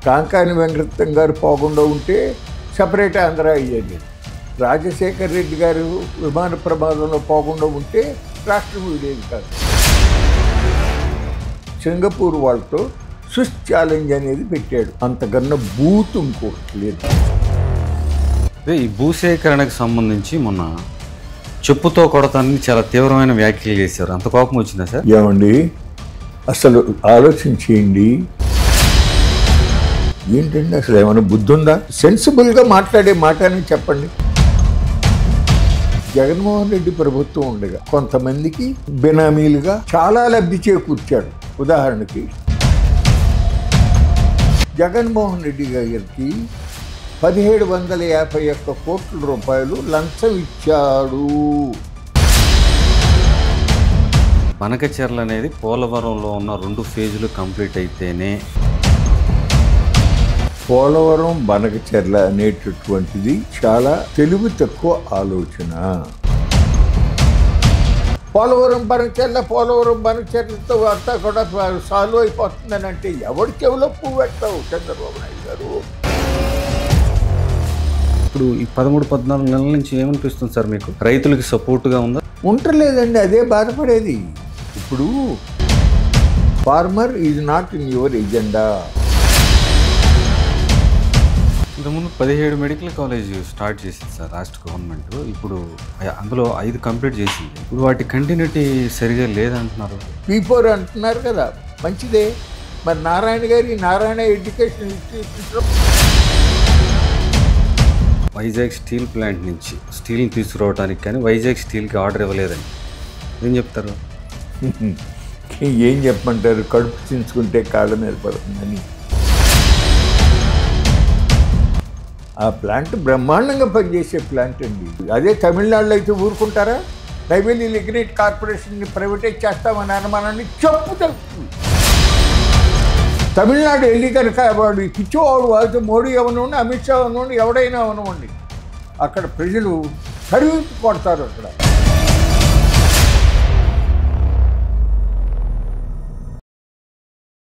కాంకాని వెంకటరత్నం గారు పోకుండా ఉంటే సపరేట్ ఆంధ్ర అయ్యేది. రాజశేఖర్ రెడ్డి గారు విమాన ప్రమాదంలో పోకుండా ఉంటే రాష్ట్రం వీడేది కాదు. సింగపూర్ వాళ్ళతో స్విస్ ఛాలెంజ్ అనేది పెట్టాడు. అంతకన్నా బూత్ ఇంకోటి లేదు. ఈ భూసేకరణకు సంబంధించి మొన్న చెప్పుతో కొడతాన్ని చాలా తీవ్రమైన వ్యాఖ్యలు చేశారు. అంత కోపం వచ్చిందా సార్? ఏమండి, అసలు ఆలోచించేయండి. ఏంటండి అసలు ఏమైనా బుద్ధి ఉందా? సెన్సిబుల్గా మాట్లాడే మాట అని చెప్పండి. జగన్మోహన్ రెడ్డి ప్రభుత్వం ఉండగా కొంతమందికి బినామీలుగా చాలా లబ్ధి చేకూర్చాడు. ఉదాహరణకి జగన్మోహన్ రెడ్డి గారికి 1751 కోట్ల రూపాయలు లంచం ఇచ్చాడు. బనకచెర్ల అనేది పోలవరంలో ఉన్న 2 ఫేజులు కంప్లీట్ అయితేనే పోలవరం బనకచెర్ల అనేటటువంటిది చాలా తెలివి తక్కువ ఆలోచన. పోలవరం బనకచెర్లతో అంతా కూడా సాల్వ్ అయిపోతుందని అంటే ఎవరి చెవిలో పువ్వు పెట్టావు చంద్రబాబు నాయుడు గారు? ఇప్పుడు ఈ 13-14 నెలల నుంచి ఏమనిపిస్తుంది సార్ మీకు? రైతులకి సపోర్ట్గా ఉందా? ఉండలేదండి, అదే బాధపడేది. ఇప్పుడు farmer is not in your agenda. ఇంతకుముందు 17 మెడికల్ కాలేజ్ స్టార్ట్ చేసింది సార్ రాష్ట్ర గవర్నమెంట్. ఇప్పుడు అందులో 5 కంప్లీట్ చేసింది. ఇప్పుడు వాటి కంటిన్యూటీ సరిగా లేదంటున్నారు. P4 అంటున్నారు కదా, మంచిదే. మరి నారాయణ ఎడ్యుకేషన్ ఇన్స్టిట్యూట్లో వైజాగ్ స్టీల్ ప్లాంట్ నుంచి స్టీల్ని తీసుకురావడానికి కానీ వైజాగ్ స్టీల్కి ఆర్డర్ ఇవ్వలేదని ఏం చెప్తారు? ఏం చెప్పమంటారు? కడుపు చించుకుంటే కాళ్ళ మీద పడుతుందని. ఆ ప్లాంట్ బ్రహ్మాండంగా పనిచేసే ప్లాంట్ అండి. అదే తమిళనాడులో అయితే ఊరుకుంటారా? నైవేలి లిగ్నైట్ కార్పొరేషన్ని ప్రైవేటైజ్ చేస్తామని అనుమానాన్ని చెప్పు తెలుస్తుంది. తమిళనాడు వెళ్ళి కనుక వాడు పిచ్చివాడు వాడితే మోడీ అవనివ్వండి, అమిత్ షా అవనివ్వండి, ఎవడైనా అవనివ్వండి, అక్కడ ప్రజలు కరిగి కొడతారు. అక్కడ